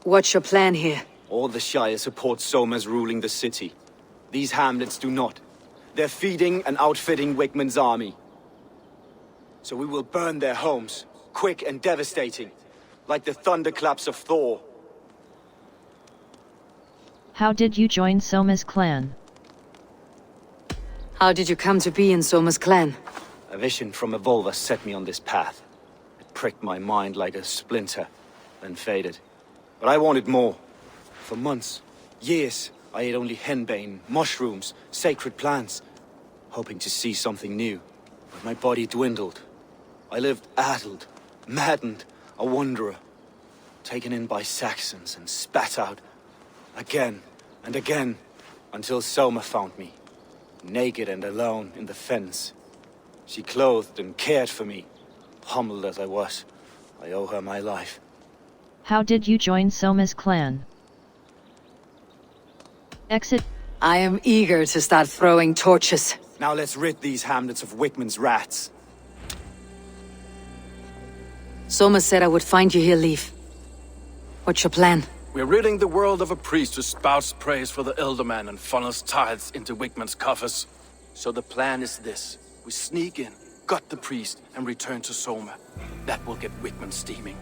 What's your plan here? All the Shire support Soma's ruling the city. These hamlets do not. They're feeding and outfitting Wigmund's army. So we will burn their homes, quick and devastating, like the thunderclaps of Thor. How did you join Soma's clan? How did you come to be in Soma's clan? A vision from Eivor set me on this path. It pricked my mind like a splinter, then faded. But I wanted more. For months, years, I ate only henbane, mushrooms, sacred plants, hoping to see something new. But my body dwindled. I lived addled, maddened, a wanderer, taken in by Saxons and spat out, again and again, until Soma found me, naked and alone in the fens. She clothed and cared for me, humbled as I was. I owe her my life. How did you join Soma's clan? Exit. I am eager to start throwing torches. Now let's rid these hamlets of Wigmund's rats. Soma said I would find you here, Leif. What's your plan? We're ridding the world of a priest who spouts praise for the Elderman and funnels tithes into Wigmund's coffers. So the plan is this. We sneak in, gut the priest, and return to Soma. That will get Wigmund steaming.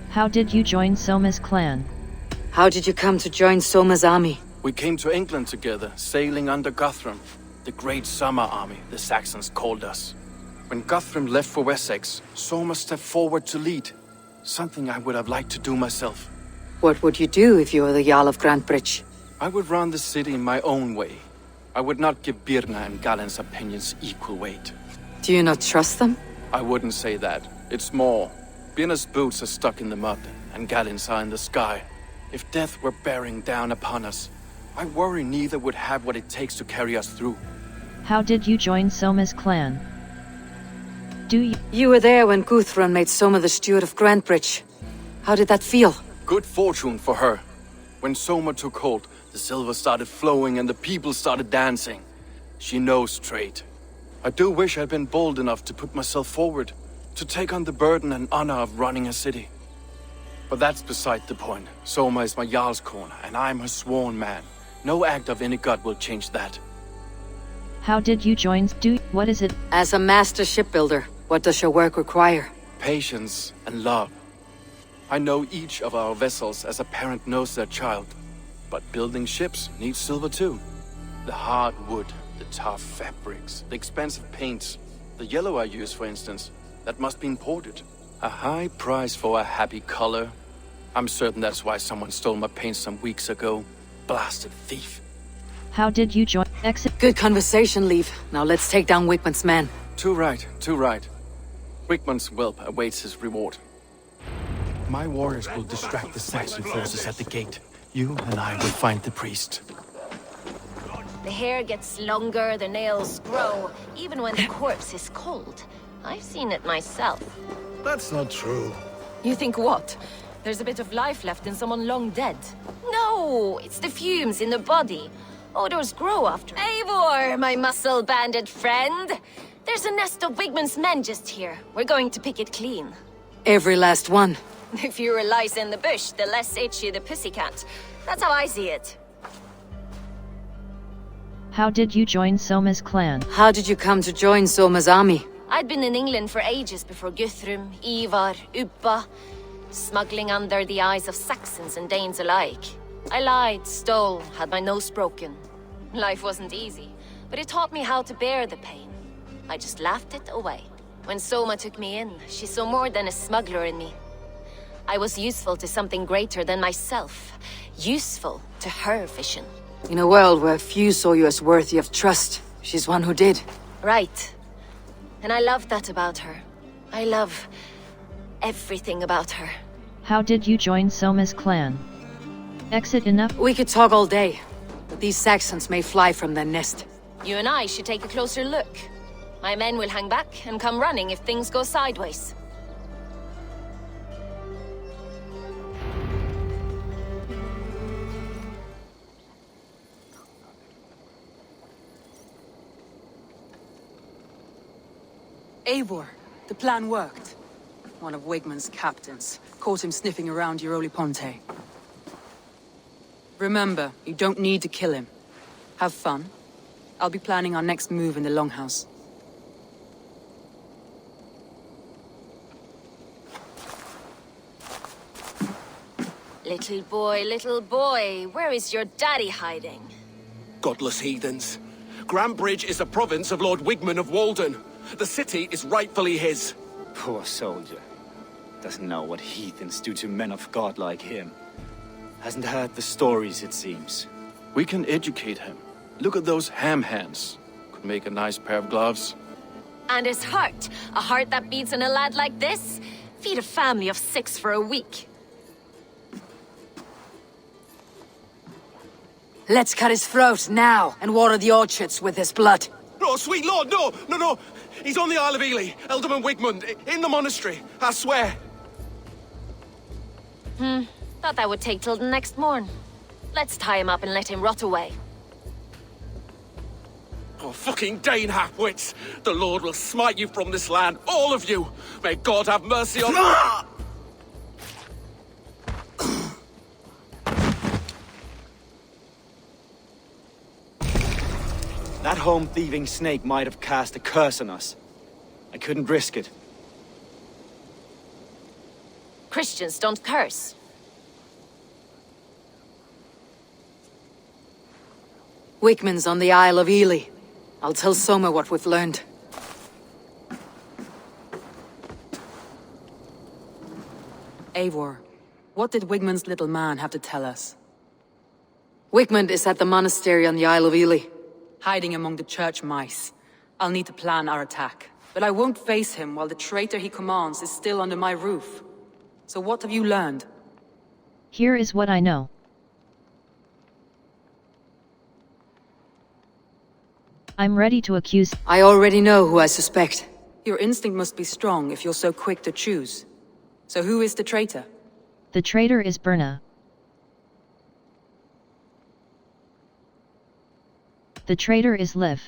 How did you join Soma's clan? How did you come to join Soma's army? We came to England together, sailing under Guthrum. The Great Summer Army, the Saxons called us. When Guthrum left for Wessex, Soma stepped forward to lead. Something I would have liked to do myself. What would you do if you were the Jarl of Grantebridge? I would run the city in my own way. I would not give Birna and Galen's opinions equal weight. Do you not trust them? I wouldn't say that. It's more. Birna's boots are stuck in the mud, and Galen's are in the sky. If death were bearing down upon us, I worry neither would have what it takes to carry us through. How did you join Soma's clan? You were there when Guthrun made Soma the steward of Grantebridge. How did that feel? Good fortune for her. When Soma took hold, the silver started flowing and the people started dancing. She knows trade. I do wish I'd been bold enough to put myself forward, to take on the burden and honor of running a city. But that's beside the point. Soma is my Jarl's corner, and I'm her sworn man. No act of any god will change that. How did you join? What is it? As a master shipbuilder, what does your work require? Patience and love. I know each of our vessels as a parent knows their child. But building ships needs silver too. The hard wood, the tough fabrics, the expensive paints. The yellow I use, for instance, that must be imported. A high price for a happy color. I'm certain that's why someone stole my paint some weeks ago. Blasted thief. How did you join? Exit. Good conversation, Leif. Now let's take down Wigmund's men. Too right, too right. Wigmund's whelp awaits his reward. My warriors will distract the Saxon forces at the gate. You and I will find the priest. The hair gets longer, the nails grow, even when the corpse is cold. I've seen it myself. That's not true. You think what? There's a bit of life left in someone long dead? No, it's the fumes in the body. Odors grow after. Eivor, my muscle-banded friend! There's a nest of Wigmund's men just here. We're going to pick it clean. Every last one. The fewer lice in the bush, the less itchy the pussycat. That's how I see it. How did you join Soma's clan? How did you come to join Soma's army? I'd been in England for ages before Guthrum, Eivor, Ubba, smuggling under the eyes of Saxons and Danes alike. I lied, stole, had my nose broken. Life wasn't easy, but it taught me how to bear the pain. I just laughed it away. When Soma took me in, she saw more than a smuggler in me. I was useful to something greater than myself. Useful to her vision. In a world where few saw you as worthy of trust, she's one who did. Right. And I love that about her. I love everything about her. How did you join Soma's clan? Exit. Enough. We could talk all day, but these Saxons may fly from their nest. You and I should take a closer look. My men will hang back and come running if things go sideways. Eivor, the plan worked. one of Wigmund's captains. Caught him sniffing around Euroli Ponte. Remember, you don't need to kill him. Have fun. I'll be planning our next move in the Longhouse. Little boy, where is your daddy hiding? Godless heathens. Grambridge is a province of Lord Wigmund of Walden. The city is rightfully his. Poor soldier. Doesn't know what heathens do to men of God like him. Hasn't heard the stories, it seems. We can educate him. Look at those ham hands. Could make a nice pair of gloves. And his heart. A heart that beats in a lad like this? Feed a family of 6 for a week. Let's cut his throat now, and water the orchards with his blood. Oh, sweet lord, no! He's on the Isle of Ely, Ealdorman Wigmund, in the monastery, I swear. Thought that would take till the next morn. Let's tie him up and let him rot away. Oh, fucking Dane half-wits! The Lord will smite you from this land, all of you! May God have mercy on... That home-thieving snake might have cast a curse on us. I couldn't risk it. Christians don't curse. Wigmund's on the Isle of Ely. I'll tell Soma what we've learned. Eivor, what did Wigmund's little man have to tell us? Wigmund is at the monastery on the Isle of Ely, hiding among the church mice. I'll need to plan our attack. But I won't face him while the traitor he commands is still under my roof. So what have you learned? Here is what I know. I'm ready to accuse. I already know who I suspect. Your instinct must be strong if you're so quick to choose. So who is the traitor? The traitor is Berna. The traitor is Liv.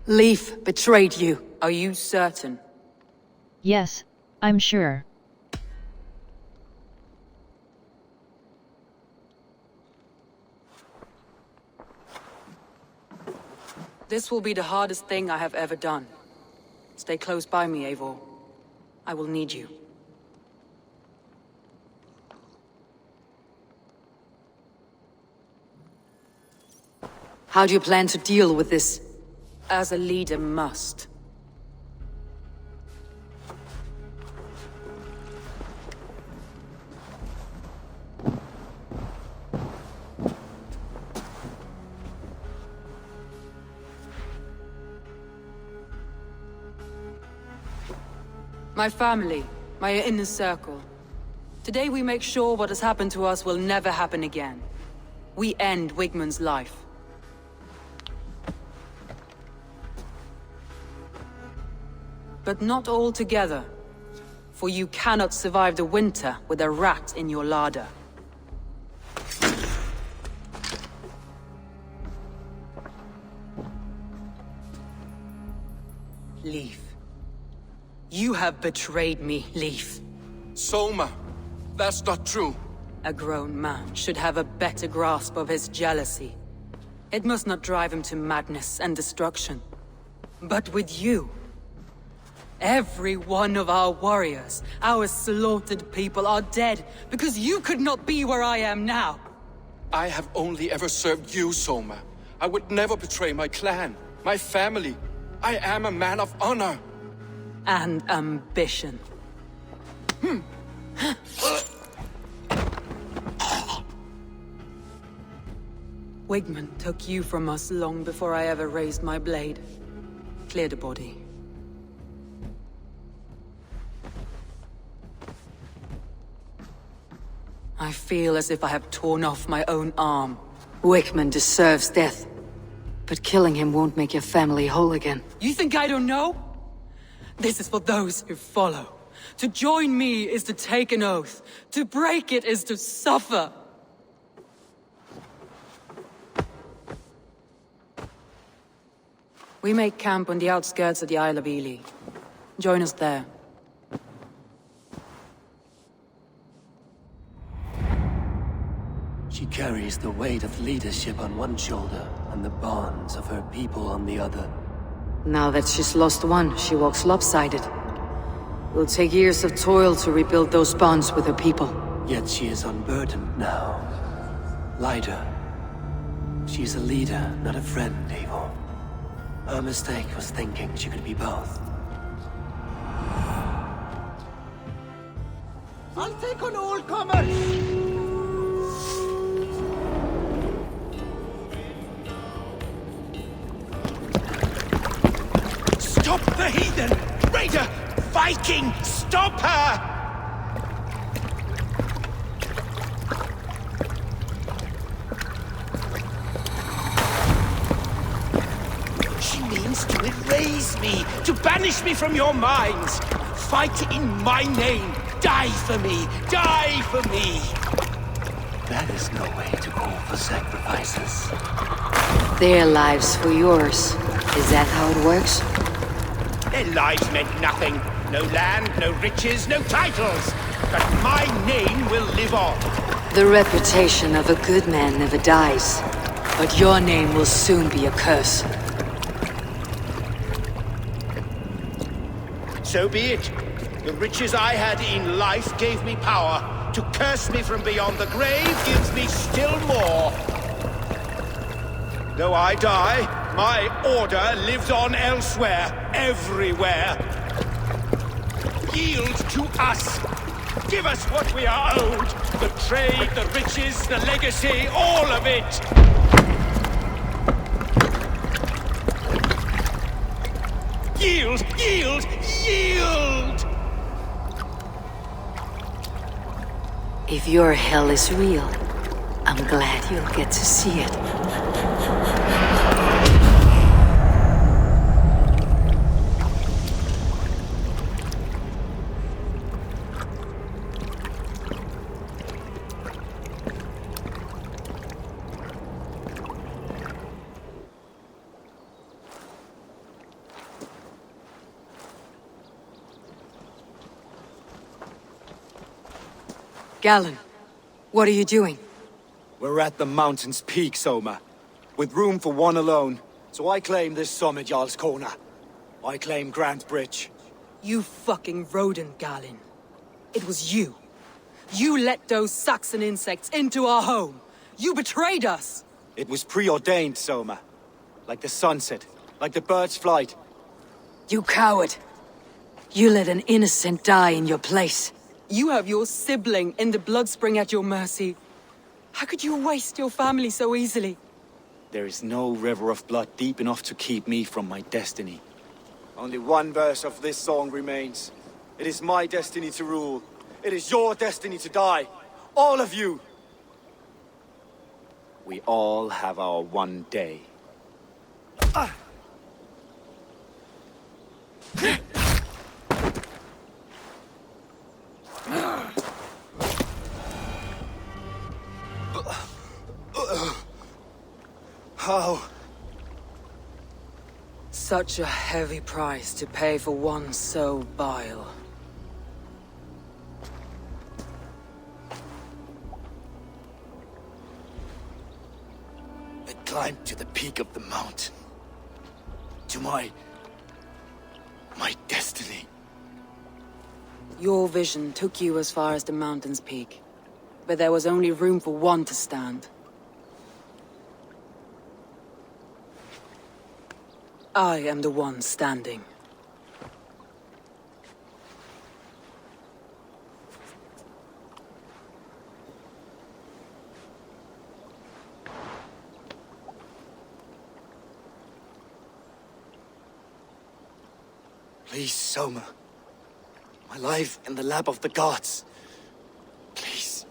Leif betrayed you. Are you certain? Yes, I'm sure. This will be the hardest thing I have ever done. Stay close by me, Eivor. I will need you. How do you plan to deal with this? As a leader must. My family, my inner circle. Today we make sure what has happened to us will never happen again. We end Wigmund's life. But not all together. For you cannot survive the winter with a rat in your larder. Leif. You have betrayed me, Leif. Soma, that's not true. A grown man should have a better grasp of his jealousy. It must not drive him to madness and destruction. But with you... every one of our warriors, our slaughtered people are dead because you could not be where I am now. I have only ever served you, Soma. I would never betray my clan, my family. I am a man of honor. And ambition. Wigmund took you from us long before I ever raised my blade. Clear the body. I feel as if I have torn off my own arm. Wigmund deserves death. But killing him won't make your family whole again. You think I don't know? This is for those who follow. To join me is to take an oath. To break it is to suffer. We make camp on the outskirts of the Isle of Ely. Join us there. She carries the weight of leadership on one shoulder and the bonds of her people on the other. Now that she's lost one, she walks lopsided. It'll take years of toil to rebuild those bonds with her people. Yet she is unburdened now. Lighter. She's a leader, not a friend, Eivor. Her mistake was thinking she could be both. I'll take on all comers! Stop the heathen! Raider! Viking! Stop her! She means to erase me, to banish me from your minds. Fight in my name. Die for me! Die for me! That is no way to call for sacrifices. Their lives for yours. Is that how it works? Their lives meant nothing. No land, no riches, no titles. But my name will live on. The reputation of a good man never dies. But your name will soon be a curse. So be it. The riches I had in life gave me power. To curse me from beyond the grave gives me still more. Though I die, my order lives on elsewhere, everywhere. Yield to us. Give us what we are owed. The trade, the riches, the legacy, all of it. Yield, yield, yield! If your hell is real, I'm glad you'll get to see it. Galen, what are you doing? We're at the mountain's peak, Soma. With room for one alone. So I claim this summit, Jarl's Corner. I claim Grant Bridge. You fucking rodent, Galen. It was you. You let those Saxon insects into our home. You betrayed us! It was preordained, Soma. Like the sunset, like the bird's flight. You coward! You let an innocent die in your place. You have your sibling in the Bloodspring at your mercy. How could you waste your family so easily? There is no river of blood deep enough to keep me from my destiny. Only one verse of this song remains. It is my destiny to rule. It is your destiny to die. All of you. We all have our one day. How? Such a heavy price to pay for one so vile. I climbed to the peak of the mountain. To my destiny. Your vision took you as far as the mountain's peak. But there was only room for one to stand. I am the one standing. Please, Soma. My life in the lap of the gods. Please.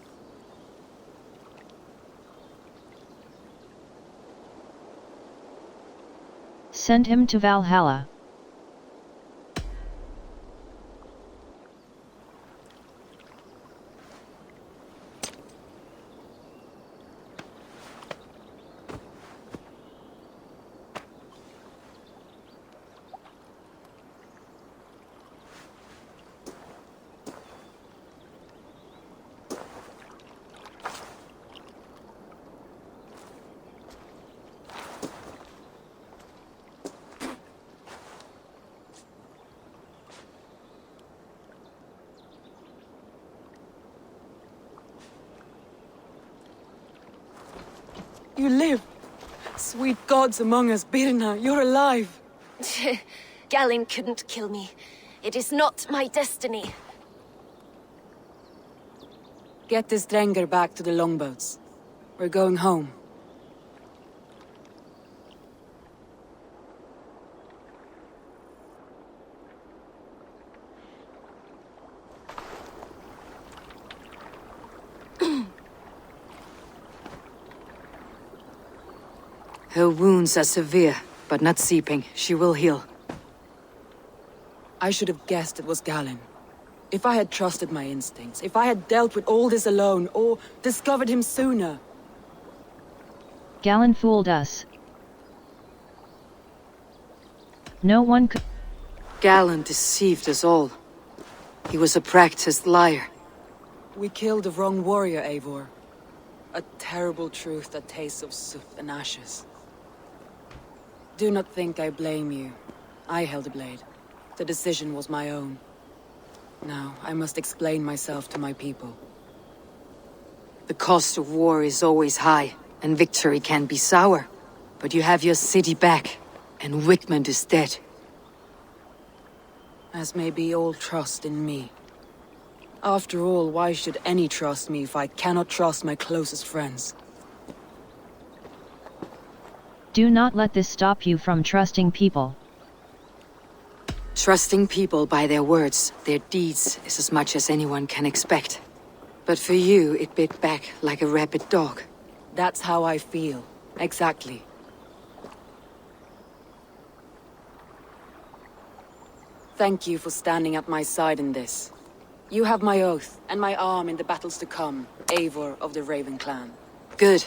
Send him to Valhalla. You live! Sweet gods among us, Birna, you're alive! Galinn couldn't kill me. It is not my destiny. Get this Drenger back to the longboats. We're going home. Her wounds are severe, but not seeping. She will heal. I should have guessed it was Galinn. If I had trusted my instincts, if I had dealt with all this alone, or discovered him sooner. Galinn fooled us. No one could. Galinn deceived us all. He was a practiced liar. We killed the wrong warrior, Eivor. A terrible truth that tastes of soot and ashes. Do not think I blame you. I held a blade. The decision was my own. Now, I must explain myself to my people. The cost of war is always high, and victory can be sour. But you have your city back, and Wigmund is dead. As may be all trust in me. After all, why should any trust me if I cannot trust my closest friends? Do not let this stop you from trusting people. Trusting people by their words, their deeds, is as much as anyone can expect. But for you, it bit back like a rabid dog. That's how I feel. Exactly. Thank you for standing at my side in this. You have my oath, and my arm in the battles to come, Eivor of the Raven clan. Good.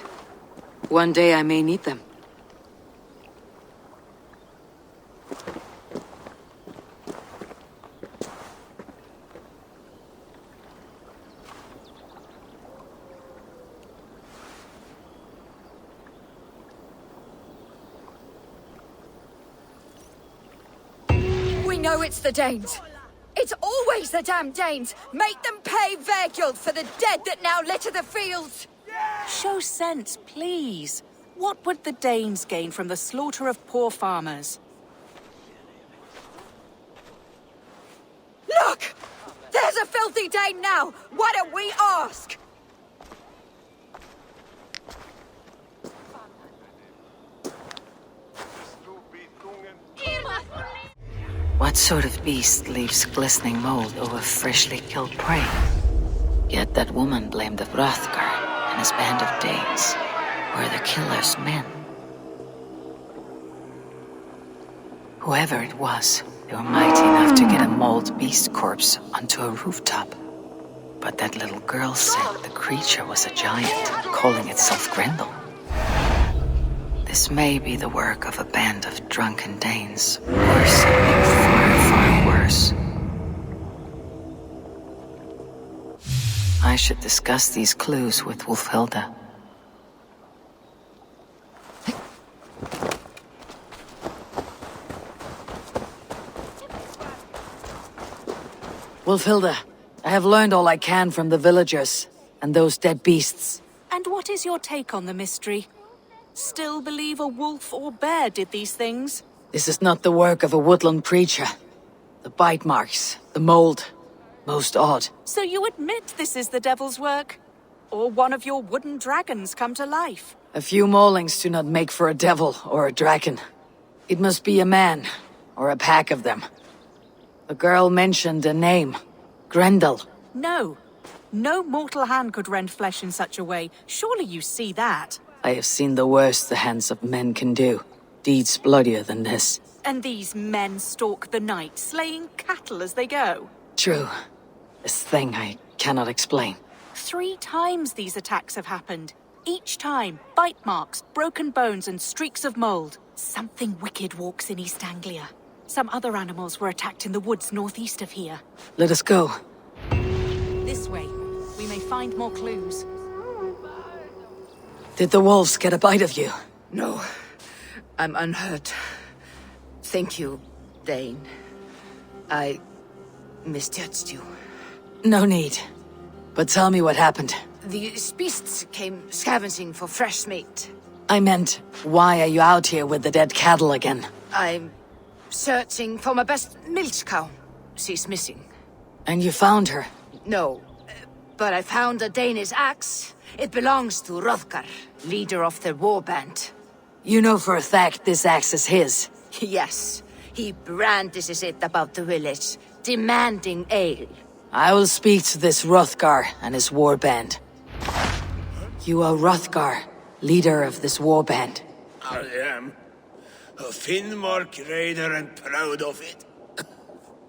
One day I may need them. We know it's the Danes. It's always the damn Danes! Make them pay Verguld for the dead that now litter the fields! Show sense, please. What would the Danes gain from the slaughter of poor farmers? Look! There's a filthy Dane now! Why don't we ask? What sort of beast leaves glistening mold over freshly killed prey? Yet that woman blamed the Hrothgar and his band of Danes. Were the killer's men? Whoever it was, they were mighty enough to get a mauled beast corpse onto a rooftop. But that little girl said the creature was a giant, calling itself Grendel. This may be the work of a band of drunken Danes, or something far, far worse. I should discuss these clues with Wulfhilda. Wulfhilda, I have learned all I can from the villagers, and those dead beasts. And what is your take on the mystery? Still believe a wolf or bear did these things? This is not the work of a woodland preacher. The bite marks, the mold, most odd. So you admit this is the devil's work? Or one of your wooden dragons come to life? A few maulings do not make for a devil or a dragon. It must be a man, or a pack of them. The girl mentioned a name. Grendel. No. No mortal hand could rend flesh in such a way. Surely you see that. I have seen the worst the hands of men can do. Deeds bloodier than this. And these men stalk the night, slaying cattle as they go. True. This thing I cannot explain. 3 times these attacks have happened. Each time, bite marks, broken bones, and streaks of mold. Something wicked walks in East Anglia. Some other animals were attacked in the woods northeast of here. Let us go. This way. We may find more clues. Did the wolves get a bite of you? No, I'm unhurt. Thank you, Dane. I misjudged you. No need. But tell me what happened. These beasts came scavenging for fresh meat. I meant, why are you out here with the dead cattle again? I'm searching for my best milch cow. She's missing. And you found her? No, but I found a Danish axe. It belongs to Hrothgar, leader of the warband. You know for a fact this axe is his? Yes, he brandishes it about the village, demanding ale. I will speak to this Hrothgar and his warband. You are Hrothgar, leader of this warband. I am. A Finnmark raider and proud of it.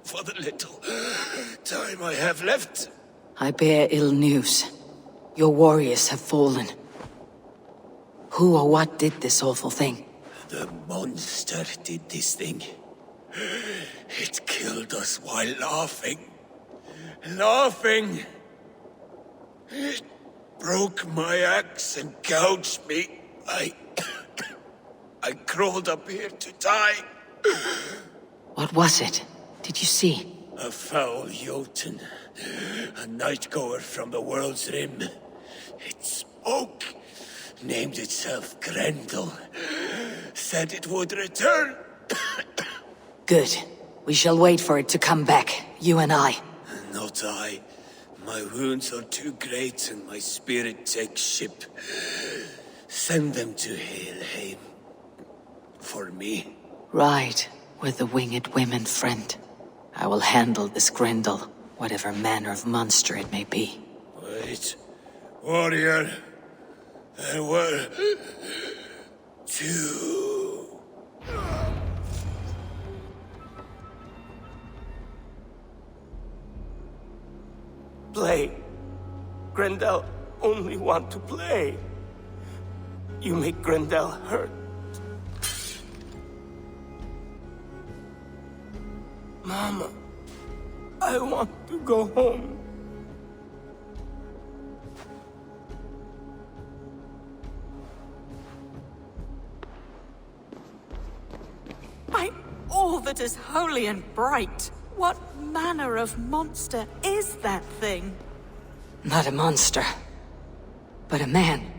For the little time I have left. I bear ill news. Your warriors have fallen. Who or what did this awful thing? The monster did this thing. It killed us while laughing. Laughing! It broke my axe and gouged me. I crawled up here to die. What was it? Did you see? A foul Jotun. A night-goer from the world's rim. It spoke. Named itself Grendel. Said it would return. Good. We shall wait for it to come back, you and I. Not I. My wounds are too great and my spirit takes ship. Send them to Helheim. For me. Ride with the winged women, friend. I will handle this Grendel, whatever manner of monster it may be. Wait. Warrior. There were... two... Play. Grendel only want to play. You make Grendel hurt. Mama, I want to go home. By all that is holy and bright, what manner of monster is that thing? Not a monster, but a man.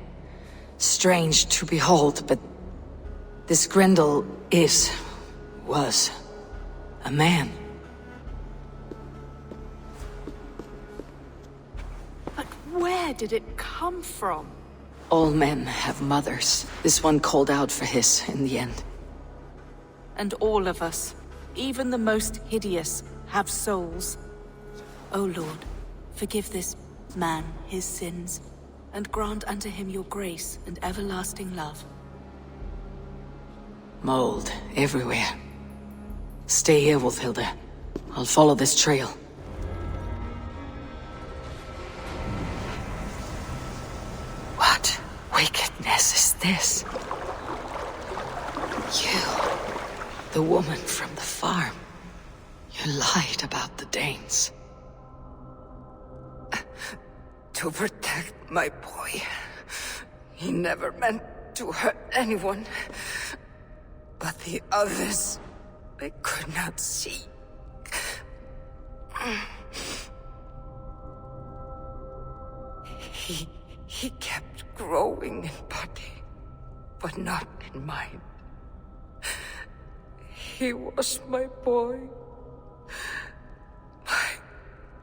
Strange to behold, but this Grendel was a man. But where did it come from? All men have mothers. This one called out for his in the end. And all of us, even the most hideous, have souls. O Lord, forgive this man his sins, and grant unto him your grace and everlasting love. Mold everywhere. Stay here, Wolfhilda. I'll follow this trail. What wickedness is this? You, the woman from the farm. You lied about the Danes. To protect my boy. He never meant to hurt anyone. But the others, they could not see. He kept growing in body, but not in mind. He was my boy. My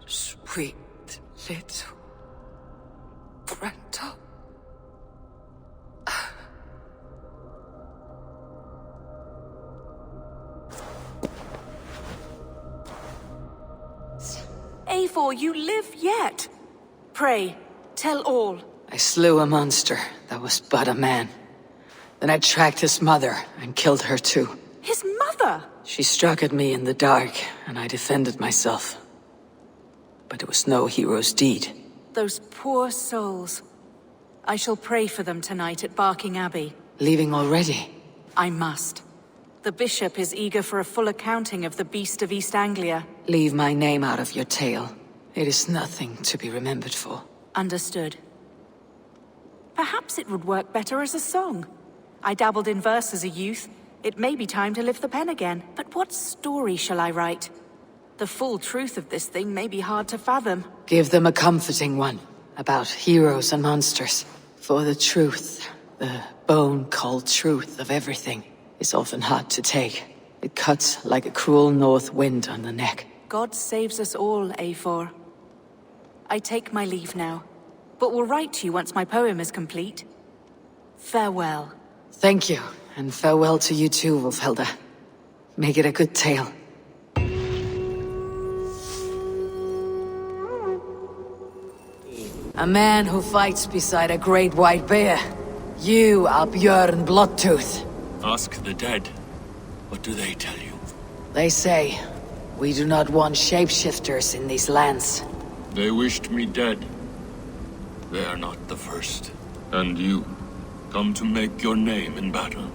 sweet little Grendel. Eivor, you live yet. Pray, tell all. I slew a monster that was but a man. Then I tracked his mother and killed her too. His mother? She struck at me in the dark, and I defended myself. But it was no hero's deed. Those poor souls. I shall pray for them tonight at Barking Abbey. Leaving already? I must. The bishop is eager for a full accounting of the Beast of East Anglia. Leave my name out of your tale. It is nothing to be remembered for. Understood. Perhaps it would work better as a song. I dabbled in verse as a youth. It may be time to lift the pen again. But what story shall I write? The full truth of this thing may be hard to fathom. Give them a comforting one, about heroes and monsters. For the truth The bone-cold truth of everything is often hard to take. It cuts like a cruel north wind on the neck. God saves us all, Eivor. I take my leave now, but will write to you once my poem is complete. Farewell. Thank you, and farewell to you too, Wolfhelda. Make it a good tale. A man who fights beside a great white bear. You are Björn Bloodtooth. Ask the dead. What do they tell you? They say, we do not want shapeshifters in these lands. They wished me dead. They are not the first. And you, come to make your name in battle.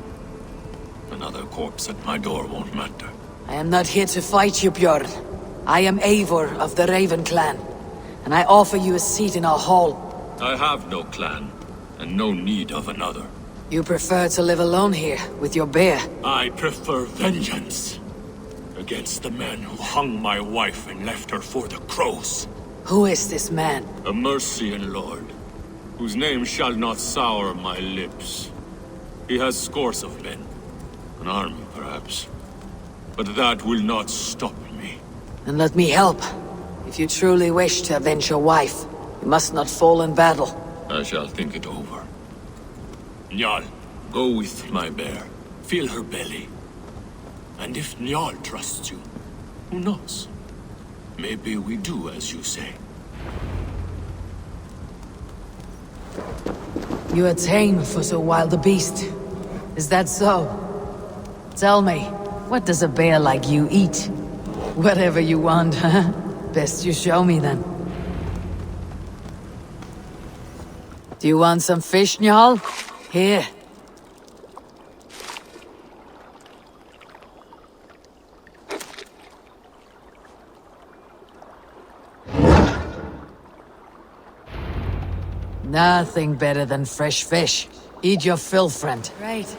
Another corpse at my door won't matter. I am not here to fight you, Björn. I am Eivor of the Raven clan, and I offer you a seat in our hall. I have no clan, and no need of another. You prefer to live alone here, with your bear? I prefer vengeance. Against the man who hung my wife and left her for the crows. Who is this man? A Mercian lord, whose name shall not sour my lips. He has scores of men. An army, perhaps. But that will not stop me. Then let me help. If you truly wish to avenge your wife, you must not fall in battle. I shall think it over. Njal, go with my bear. Feel her belly. And if Njal trusts you, who knows? Maybe we do as you say. You are tame for so wild a beast. Is that so? Tell me, what does a bear like you eat? Whatever you want, huh? Best you show me then. Do you want some fish, Njal? Here. Nothing better than fresh fish. Eat your fill, friend. Right.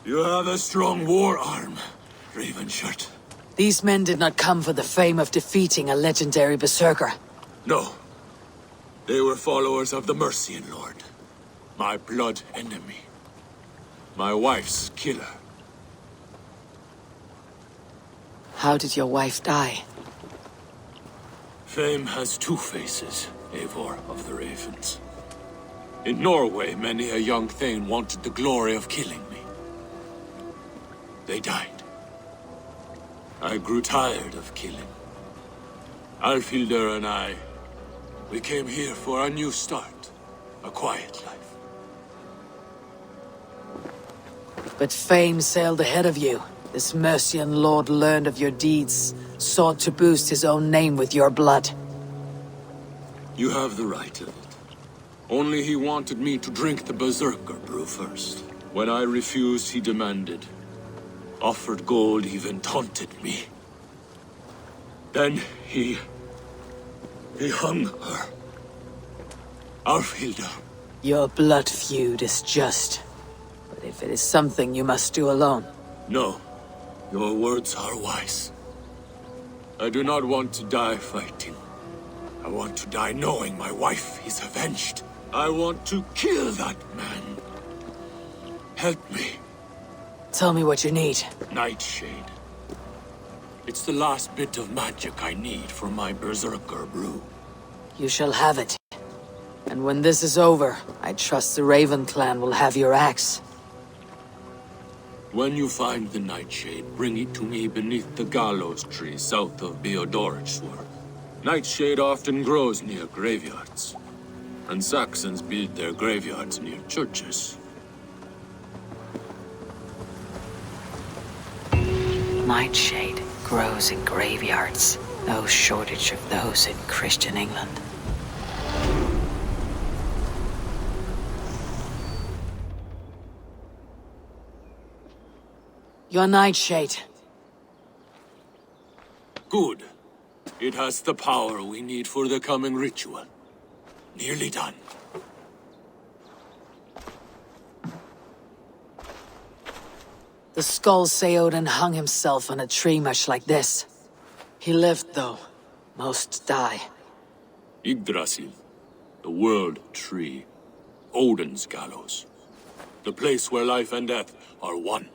You have a strong war arm, Ravenshirt. These men did not come for the fame of defeating a legendary berserker. No. They were followers of the Mercian Lord. My blood enemy. My wife's killer. How did your wife die? Fame has two faces, Eivor of the Ravens. In Norway, many a young thane wanted the glory of killing me. They died. I grew tired of killing. Alfhildr and I, we came here for a new start. A quiet life. But fame sailed ahead of you. This Mercian lord learned of your deeds, sought to boost his own name with your blood. You have the right of it. Only he wanted me to drink the Berserker brew first. When I refused, he demanded. Offered gold, even taunted me. Then he hung her. Alfhildr. Your blood feud is just. But if it is something you must do alone... No. Your words are wise. I do not want to die fighting. I want to die knowing my wife is avenged. I want to kill that man. Help me. Tell me what you need. Nightshade. It's the last bit of magic I need for my Berserker brew. You shall have it. And when this is over, I trust the Raven clan will have your axe. When you find the Nightshade, bring it to me beneath the gallows tree south of Beodorichtsworth. Nightshade often grows near graveyards, and Saxons build their graveyards near churches. Nightshade grows in graveyards. No shortage of those in Christian England. Your Nightshade. Good. It has the power we need for the coming ritual. Nearly done. The skulls say Odin hung himself on a tree much like this. He lived, though. Most die. Yggdrasil, the world tree. Odin's gallows. The place where life and death are one.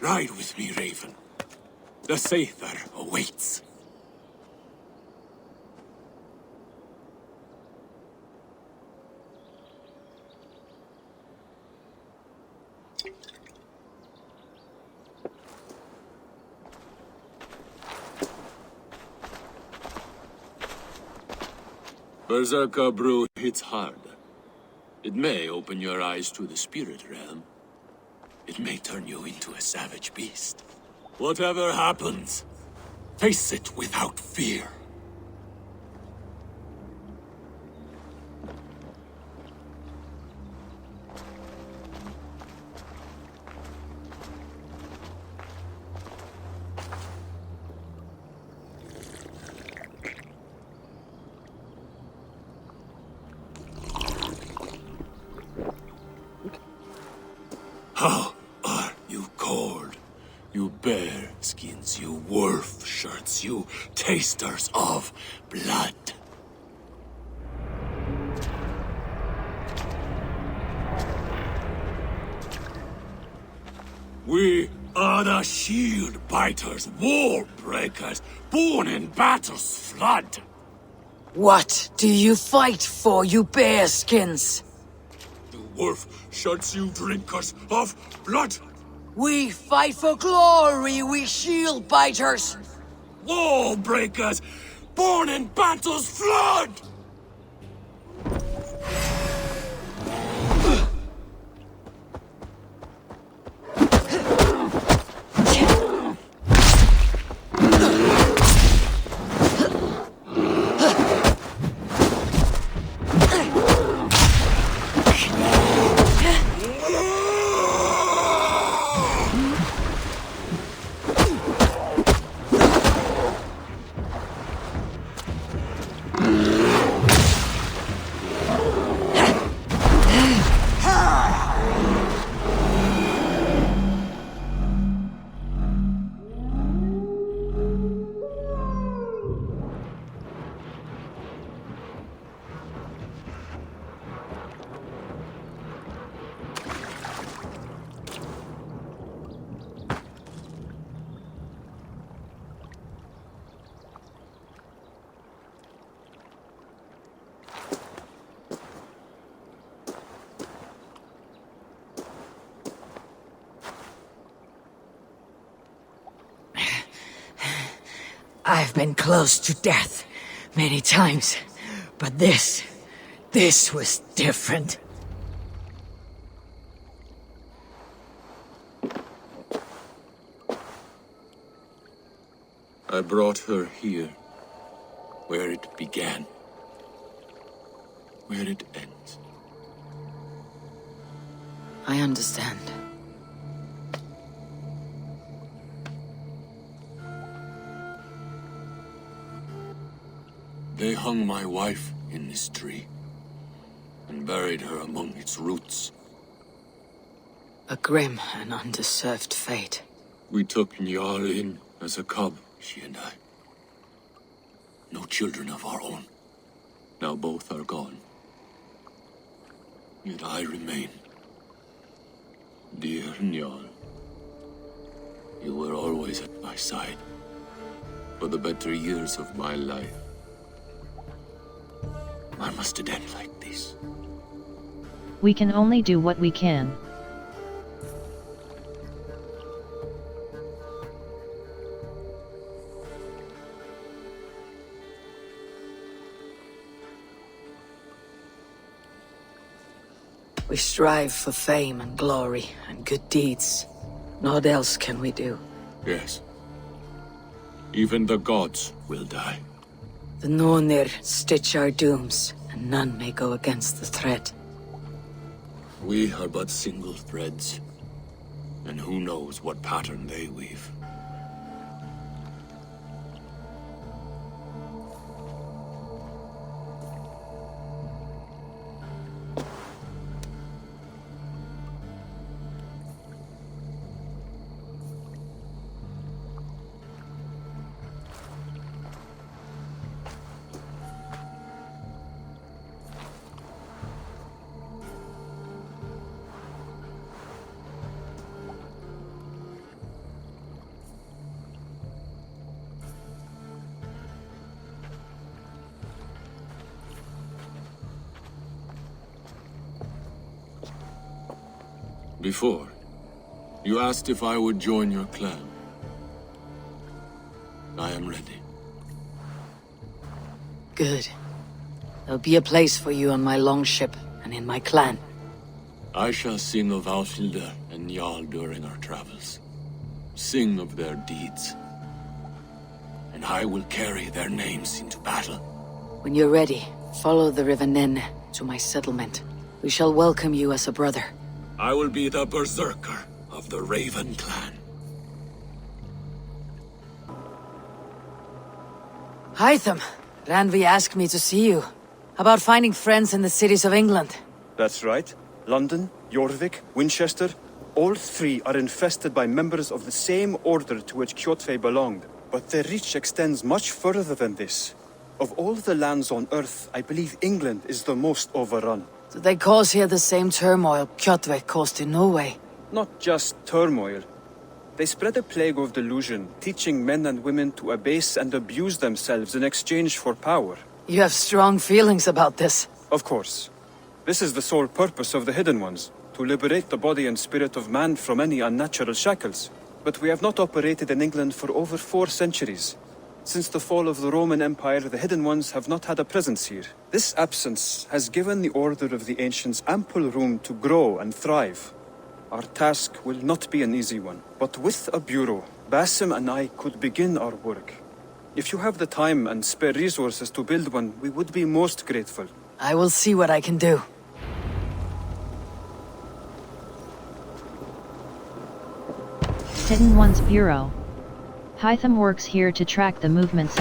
Ride with me, Raven. The Sather awaits. Berserker brew hits hard. It may open your eyes to the spirit realm. It may turn you into a savage beast. Whatever happens, face it without fear. How are you cold? You bear skins, you wolf shirts, you tasters of blood. We are the shield biters, wall breakers, born in battle's flood. What do you fight for, you bearskins? The wolf shirts, you drinkers of blood. We fight for glory, we shield biters! Wall breakers, born in battle's flood! I've been close to death many times, but this was different. I brought her here, where it began, where it ends. I understand. They hung my wife in this tree, and buried her among its roots. A grim and undeserved fate. We took Njal in as a cub, she and I. No children of our own. Now both are gone. Yet I remain. Dear Njal, you were always at my side, for the better years of my life. Why must it end like this? We can only do what we can. We strive for fame and glory and good deeds. Naught else can we do. Yes. Even the gods will die. The Nornir stitch our dooms, and none may go against the thread. We are but single threads, and who knows what pattern they weave. Before, you asked if I would join your clan. I am ready. Good. There'll be a place for you on my longship and in my clan. I shall sing of Alfhilde and Jarl during our travels. Sing of their deeds. And I will carry their names into battle. When you're ready, follow the river Nene to my settlement. We shall welcome you as a brother. I will be the berserker of the Raven clan. Hytham, Randvi asked me to see you. About finding friends in the cities of England. That's right. London, Jorvik, Winchester, all three are infested by members of the same order to which Kjotve belonged. But their reach extends much further than this. Of all the lands on Earth, I believe England is the most overrun. Do they cause here the same turmoil Kjotve caused in Norway? Not just turmoil. They spread a plague of delusion, teaching men and women to abase and abuse themselves in exchange for power. You have strong feelings about this. Of course. This is the sole purpose of the Hidden Ones, to liberate the body and spirit of man from any unnatural shackles. But we have not operated in England for over 4 centuries. Since the fall of the Roman Empire, the Hidden Ones have not had a presence here. This absence has given the Order of the Ancients ample room to grow and thrive. Our task will not be an easy one, but with a bureau, Basim and I could begin our work. If you have the time and spare resources to build one, we would be most grateful. I will see what I can do. Hidden One's Bureau. Hytham works here to track the movements.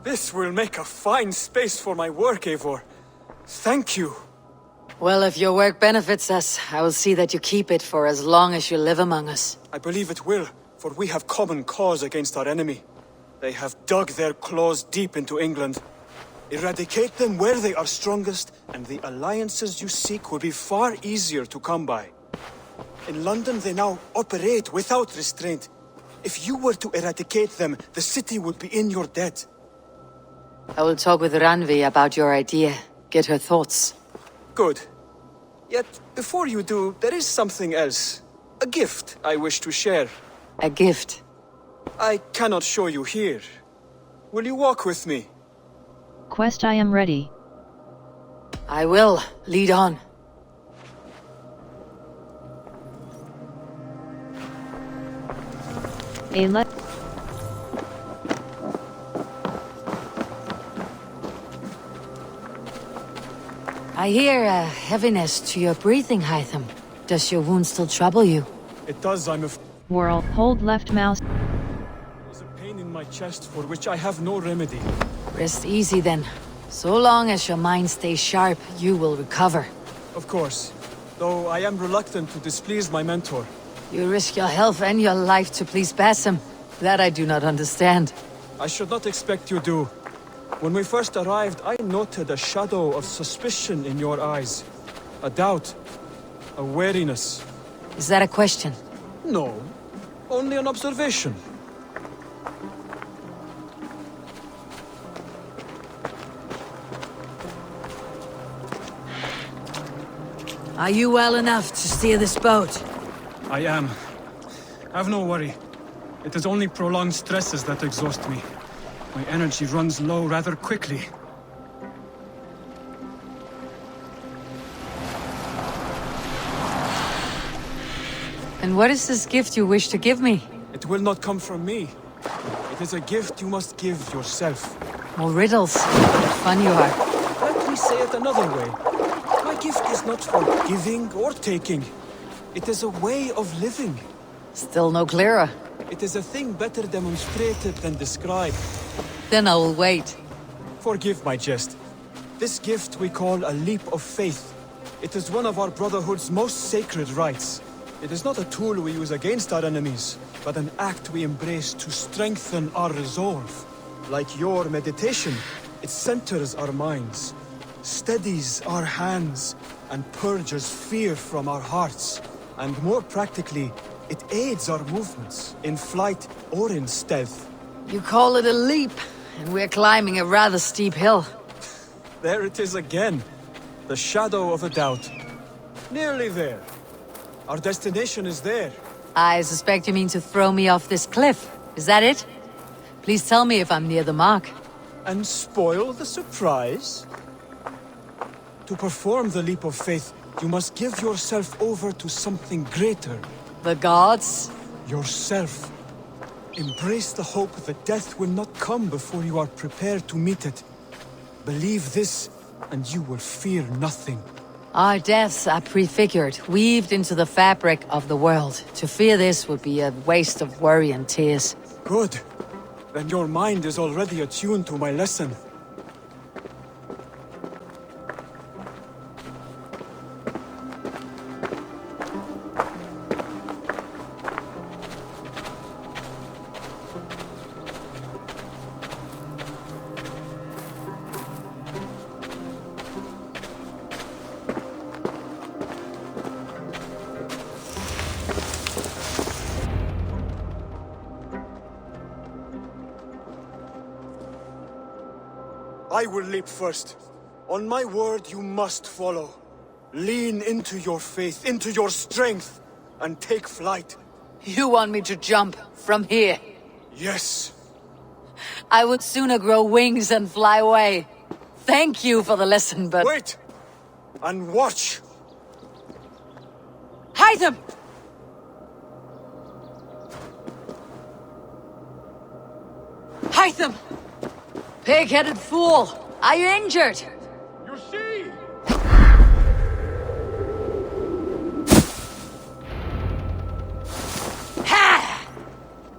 This will make a fine space for my work, Eivor. Thank you. Well, if your work benefits us, I will see that you keep it for as long as you live among us. I believe it will, for we have common cause against our enemy. They have dug their claws deep into England. Eradicate them where they are strongest, and the alliances you seek will be far easier to come by. In London, they now operate without restraint. If you were to eradicate them, the city would be in your debt. I will talk with Randvi about your idea. Get her thoughts. Good. Yet, before you do, there is something else. A gift I wish to share. A gift? I cannot show you here. Will you walk with me? Quest, I am ready. I will. Lead on. I hear a heaviness to your breathing, Hytham. Does your wound still trouble you? It does, I'm Whirl, hold left mouse. There's a pain in my chest for which I have no remedy. Rest easy then. So long as your mind stays sharp, you will recover. Of course. Though I am reluctant to displease my mentor. You risk your health and your life to please Basim. That I do not understand. I should not expect you do. When we first arrived, I noted a shadow of suspicion in your eyes. A doubt. A wariness. Is that a question? No. Only an observation. Are you well enough to steer this boat? I am. Have no worry. It is only prolonged stresses that exhaust me. My energy runs low rather quickly. And what is this gift you wish to give me? It will not come from me. It is a gift you must give yourself. More riddles. What fun you are. Let me say it another way. My gift is not for giving or taking. It is a way of living. Still no clearer. It is a thing better demonstrated than described. Then I will wait. Forgive my jest. This gift we call a leap of faith. It is one of our Brotherhood's most sacred rites. It is not a tool we use against our enemies, but an act we embrace to strengthen our resolve. Like your meditation, it centers our minds. steadies our hands and purges fear from our hearts. And more practically, it aids our movements, in flight or in stealth. You call it a leap, and we're climbing a rather steep hill. There it is again. The shadow of a doubt. Nearly there. Our destination is there. I suspect you mean to throw me off this cliff. Is that it? Please tell me if I'm near the mark. And spoil the surprise? To perform the leap of faith, you must give yourself over to something greater. The gods? Yourself. Embrace the hope that death will not come before you are prepared to meet it. Believe this, and you will fear nothing. Our deaths are prefigured, weaved into the fabric of the world. To fear this would be a waste of worry and tears. Good. Then your mind is already attuned to my lesson. I will leap first. On my word, you must follow. Lean into your faith, into your strength, and take flight. You want me to jump from here? Yes. I would sooner grow wings and fly away. Thank you for the lesson, but... Wait! And watch! Hide them! Hide them! Pig-headed fool! Are you injured? You see! Ha!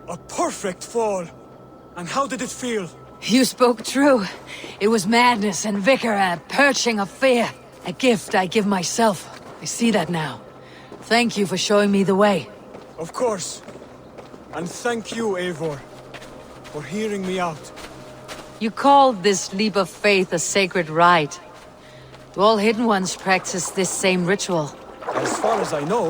A perfect fall! And how did it feel? You spoke true. It was madness and vigor, a purging of fear. A gift I give myself. I see that now. Thank you for showing me the way. Of course. And thank you, Eivor, for hearing me out. You called this leap of faith a sacred rite. Do all Hidden Ones practice this same ritual? As far as I know,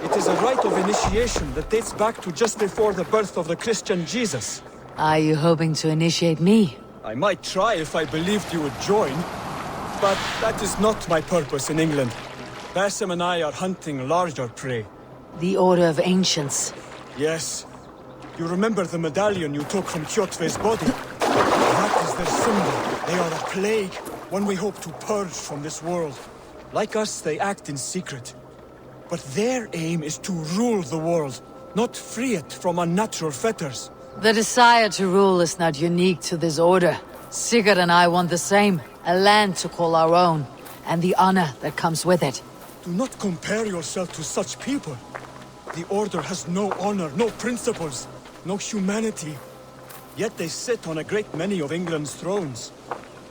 it is a rite of initiation that dates back to just before the birth of the Christian Jesus. Are you hoping to initiate me? I might try if I believed you would join, but that is not my purpose in England. Basim and I are hunting larger prey. The Order of Ancients. Yes. You remember the medallion you took from Kjotve's body? That is their symbol. They are a plague, one we hope to purge from this world. Like us, they act in secret. But their aim is to rule the world, not free it from unnatural fetters. The desire to rule is not unique to this order. Sigurd and I want the same. A land to call our own, and the honor that comes with it. Do not compare yourself to such people. The Order has no honor, no principles, no humanity. Yet they sit on a great many of England's thrones.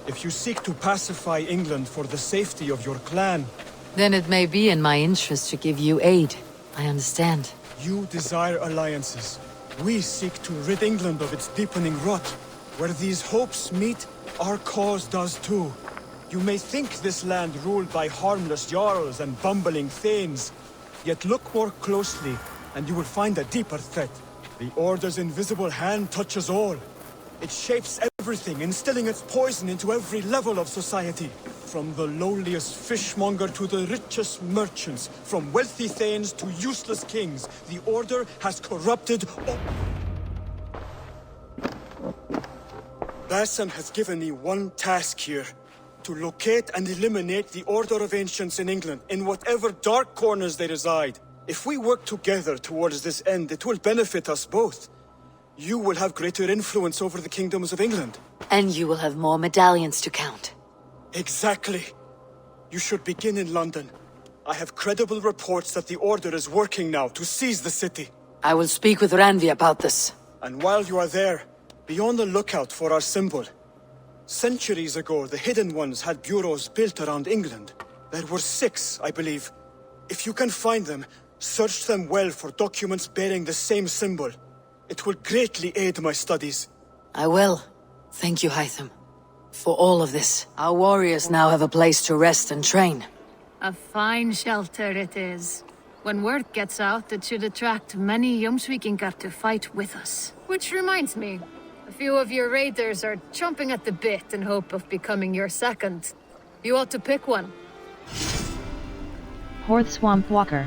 If you seek to pacify England for the safety of your clan... Then it may be in my interest to give you aid. I understand. You desire alliances. We seek to rid England of its deepening rot. Where these hopes meet, our cause does too. You may think this land ruled by harmless jarls and bumbling thanes. Yet look more closely, and you will find a deeper threat. The Order's invisible hand touches all. It shapes everything, instilling its poison into every level of society. From the lowliest fishmonger to the richest merchants, from wealthy thanes to useless kings, the Order has corrupted all. Basim has given me one task here. To locate and eliminate the Order of Ancients in England, in whatever dark corners they reside. If we work together towards this end, it will benefit us both. You will have greater influence over the kingdoms of England. And you will have more medallions to count. Exactly. You should begin in London. I have credible reports that the Order is working now to seize the city. I will speak with Randvi about this. And while you are there, be on the lookout for our symbol. Centuries ago, the Hidden Ones had bureaus built around England. There were 6, I believe. If you can find them, search them well for documents bearing the same symbol. It will greatly aid my studies. I will. Thank you, Hytham. For all of this, our warriors now have a place to rest and train. A fine shelter it is. When word gets out, it should attract many Jomsvikingar to fight with us. Which reminds me, a few of your raiders are chomping at the bit in hope of becoming your second. You ought to pick one. Horde Swamp Walker.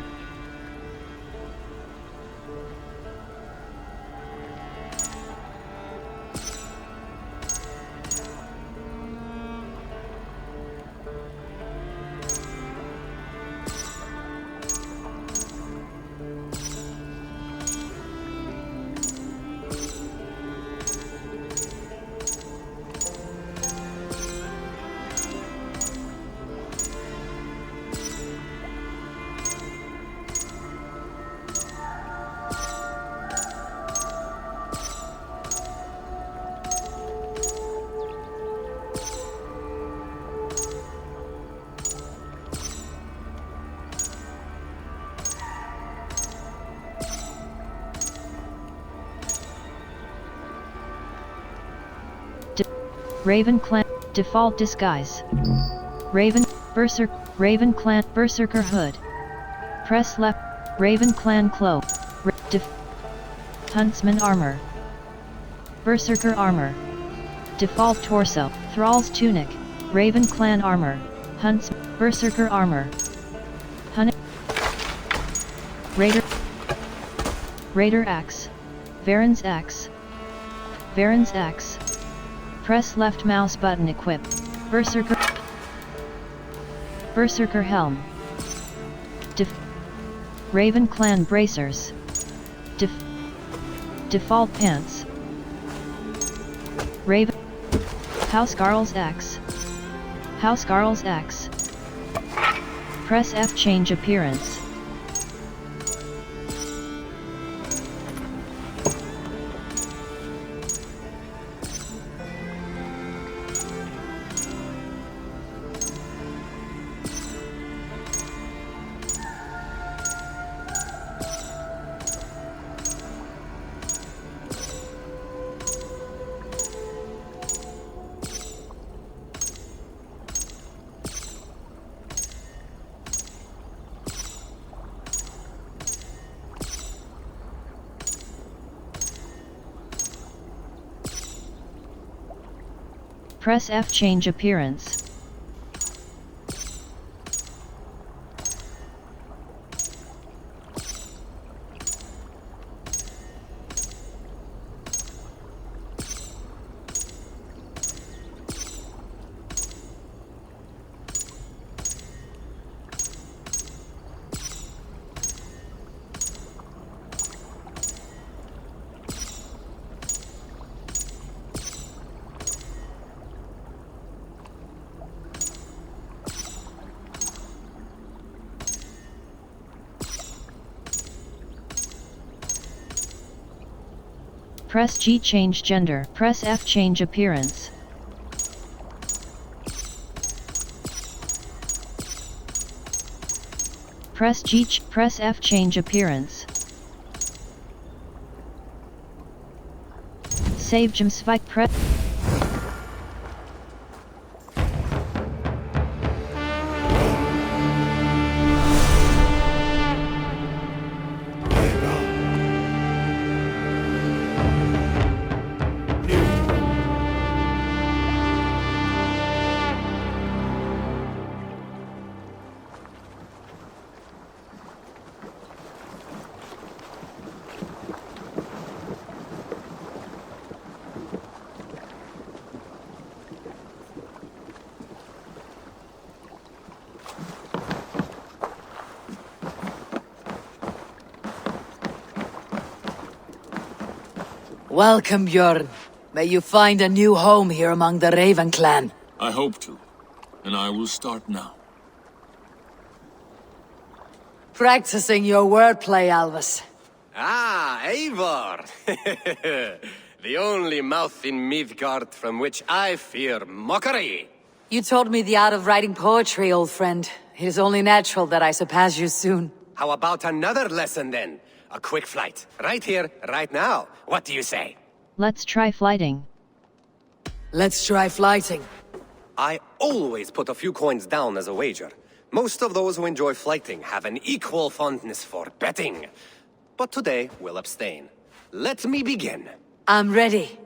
Raven Clan default disguise. Raven Berserker hood. Press left. Raven Clan cloak. Huntsman armor. Berserker armor. Default torso. Thrall's tunic. Raven Clan armor. Berserker armor. Raider axe. Varen's axe. Press left mouse button equip. Berserker helm. Raven Clan bracers. Default pants. Raven Housecarl's axe. Press F change appearance. Press F change appearance. Press G change gender. Press F change appearance. Press F change appearance. Save Jimsvike press. Welcome, Bjorn. May you find a new home here among the Raven clan. I hope to, and I will start now. Practicing your wordplay, Alvis. Ah, Eivor! The only mouth in Midgard from which I fear mockery. You taught me the art of writing poetry, old friend. It is only natural that I surpass you soon. How about another lesson then? A quick flight. Right here, right now. What do you say? Let's try flyting. Let's try flyting. I always put a few coins down as a wager. Most of those who enjoy flyting have an equal fondness for betting. But today, we'll abstain. Let me begin. I'm ready.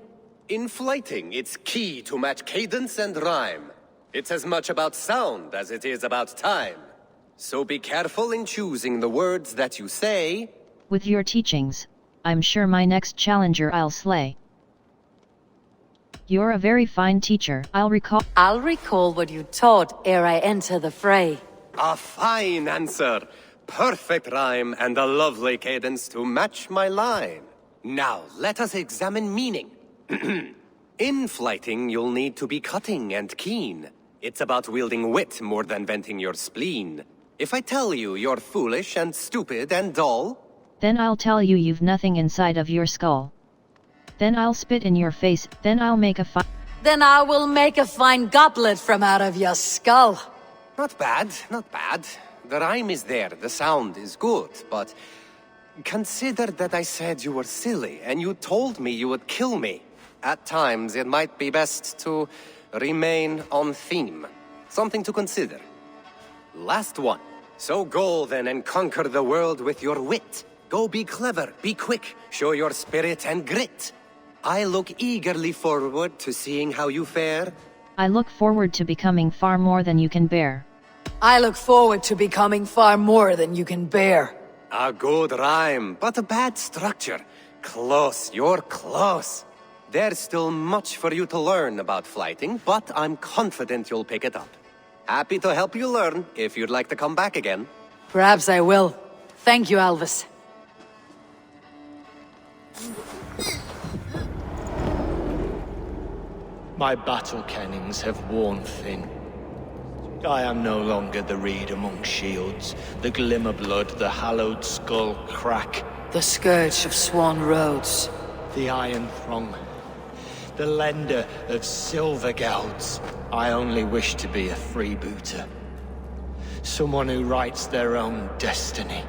In flyting, it's key to match cadence and rhyme. It's as much about sound as it is about time. So be careful in choosing the words that you say. With your teachings, I'm sure my next challenger I'll slay. You're a very fine teacher, I'll recall what you taught ere I enter the fray. A fine answer. Perfect rhyme and a lovely cadence to match my line. Now, let us examine meaning. In flyting, you'll need to be cutting and keen. It's about wielding wit more than venting your spleen. If I tell you you're foolish and stupid and dull, then I'll tell you you've nothing inside of your skull. Then I'll spit in your face, then I'll make a Then I will make a fine goblet from out of your skull. Not bad, not bad. The rhyme is there, the sound is good, but consider that I said you were silly, and you told me you would kill me. At times, it might be best to remain on theme. Something to consider. Last one. So go then and conquer the world with your wit. Go be clever, be quick, show your spirit and grit. I look eagerly forward to seeing how you fare. I look forward to becoming far more than you can bear. I look forward to becoming far more than you can bear. A good rhyme, but a bad structure. Close, you're close. There's still much for you to learn about flyting, but I'm confident you'll pick it up. Happy to help you learn, if you'd like to come back again. Perhaps I will. Thank you, Alvis. My battle kennings have worn thin. I am no longer the reed among shields, the glimmer blood, the hallowed skull crack. The scourge of Swan Roads. The iron throng. The lender of silver gelds. I only wish to be a freebooter. Someone who writes their own destiny.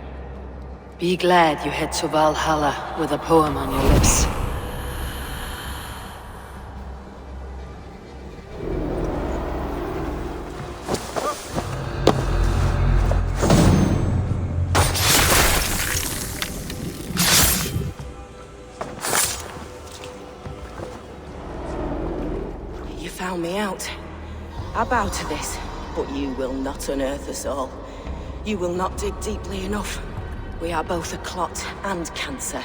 Be glad you head to Valhalla with a poem on your lips. Found me out. I bow to this, but you will not unearth us all. You will not dig deeply enough. We are both a clot and cancer.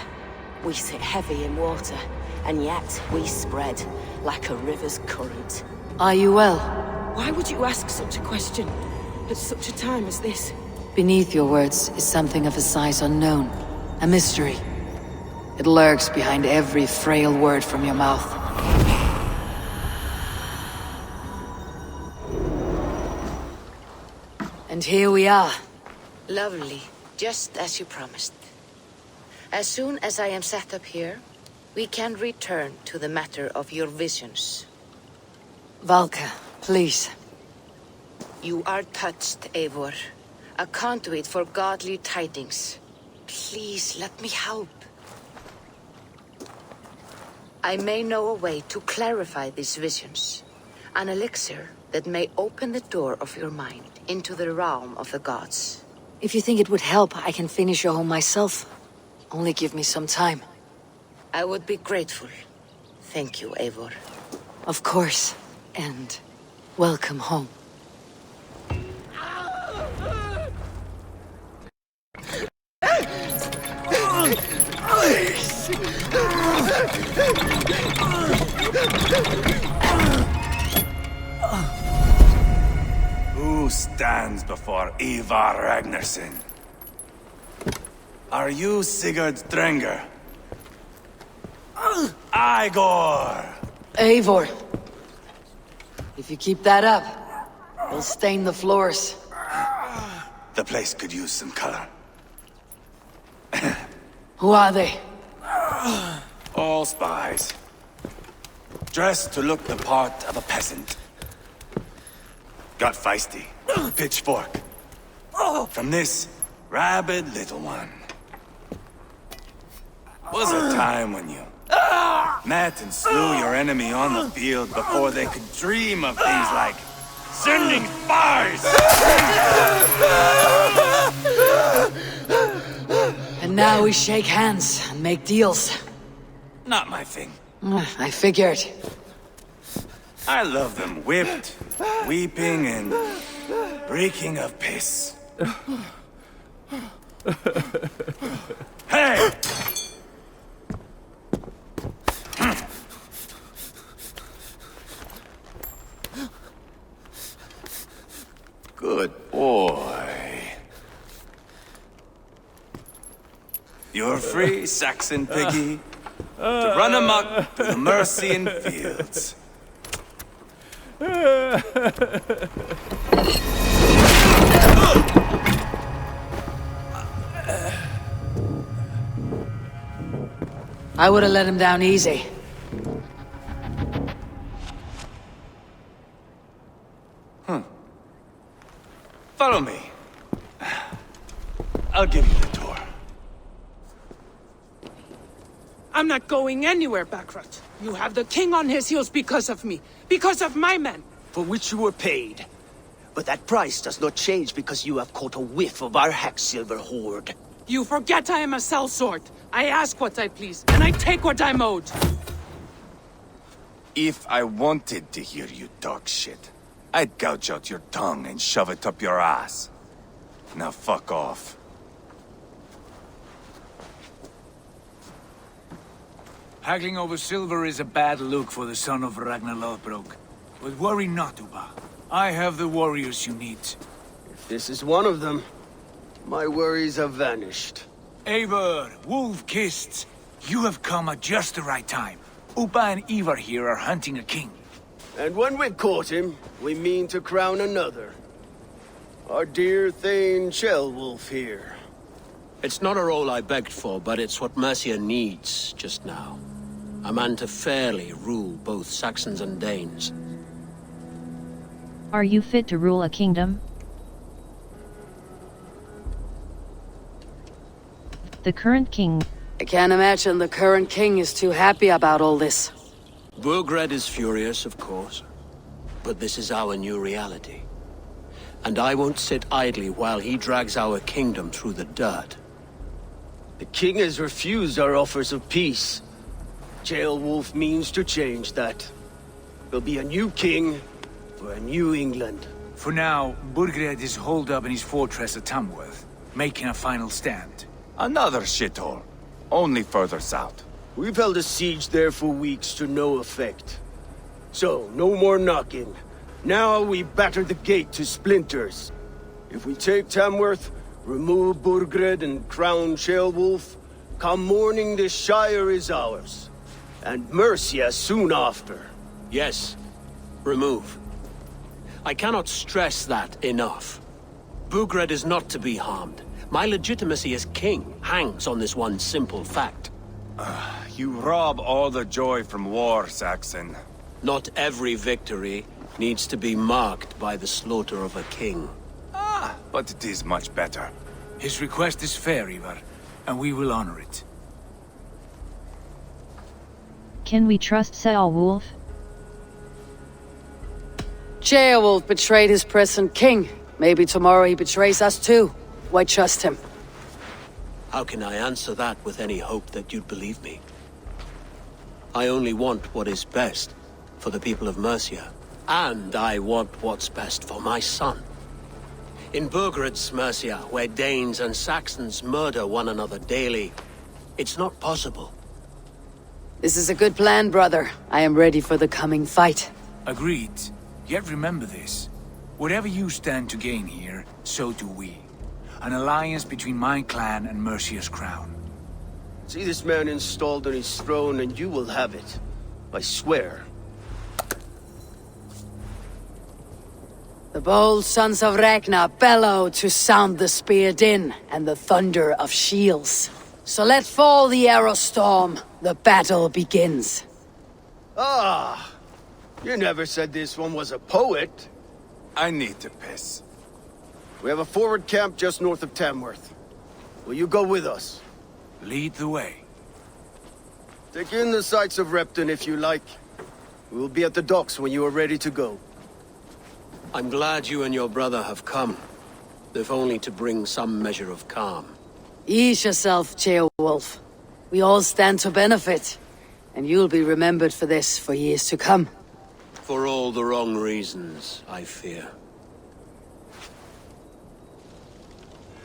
We sit heavy in water, and yet we spread like a river's current. Are you well? Why would you ask such a question at such a time as this? Beneath your words is something of a size unknown. A mystery. It lurks behind every frail word from your mouth. And here we are. Lovely, just as you promised. As soon as I am set up here, we can return to the matter of your visions. Valka, please. You are touched, Eivor. A conduit for godly tidings. Please, let me help. I may know a way to clarify these visions. An elixir that may open the door of your mind into the realm of the gods. If you think it would help, I can finish your home myself. Only give me some time. I would be grateful. Thank you, Eivor. Of course. And welcome home. Who stands before Eivor Ragnarsson? Are you Sigurd Drenger? Igor! Eivor. If you keep that up, you'll stain the floors. The place could use some color. Who are they? All spies. Dressed to look the part of a peasant. Got feisty. Pitchfork. From this rabid little one. Was a time when you Met and slew your enemy on the field before they could dream of things like sending spies! And now we shake hands and make deals. Not my thing. I figured. I love them whipped, weeping, and reeking of piss. Hey! Good boy. You're free, Saxon piggy, to run amok through the Mercian fields. I would have let him down easy. Follow me. I'll give you the tour. I'm not going anywhere, Backrot. You have the king on his heels because of me. Because of my men. For which you were paid. But that price does not change because you have caught a whiff of our Hacksilver hoard. You forget I am a sellsword. I ask what I please, and I take what I'm owed. If I wanted to hear you talk shit, I'd gouge out your tongue and shove it up your ass. Now fuck off. Haggling over silver is a bad look for the son of Ragnar Lothbrok. But worry not, Uba. I have the warriors you need. If this is one of them, my worries have vanished. Eivor, wolf-kissed, you have come at just the right time. Uba and Eivor here are hunting a king. And when we've caught him, we mean to crown another. Our dear Thane Ceolwulf here. It's not a role I begged for, but it's what Mercia needs just now. A man to fairly rule both Saxons and Danes. Are you fit to rule a kingdom? The current king... I can't imagine the current king is too happy about all this. Burgred is furious, of course. But this is our new reality. And I won't sit idly while he drags our kingdom through the dirt. The king has refused our offers of peace. Ceolwulf means to change that. There'll be a new king for a new England. For now, Burgred is holed up in his fortress at Tamworth, making a final stand. Another shithole. Only further south. We've held a siege there for weeks to no effect. So, no more knocking. Now we batter the gate to splinters. If we take Tamworth, remove Burgred and crown Ceolwulf, come morning the Shire is ours. And Mercia soon after. Yes, remove. I cannot stress that enough. Burgred is not to be harmed. My legitimacy as king hangs on this one simple fact. You rob all the joy from war, Saxon. Not every victory needs to be marked by the slaughter of a king. But it is much better. His request is fair, Eivor, and we will honor it. Can we trust Ceolwulf? Ceolwulf betrayed his present king. Maybe tomorrow he betrays us too. Why trust him? How can I answer that with any hope that you'd believe me? I only want what is best for the people of Mercia. And I want what's best for my son. In Burgred's Mercia, where Danes and Saxons murder one another daily, it's not possible. This is a good plan, brother. I am ready for the coming fight. Agreed. Yet remember this. Whatever you stand to gain here, so do we. An alliance between my clan and Mercia's crown. See this man installed on his throne and you will have it. I swear. The bold sons of Ragnar bellow to sound the spear din and the thunder of shields. So let fall the arrow storm. The battle begins. Ah! You never said this one was a poet. I need to piss. We have a forward camp just north of Tamworth. Will you go with us? Lead the way. Take in the sights of Repton if you like. We'll be at the docks when you are ready to go. I'm glad you and your brother have come, if only to bring some measure of calm. Ease yourself, Ceolwulf. We all stand to benefit, and you'll be remembered for this for years to come. For all the wrong reasons, I fear.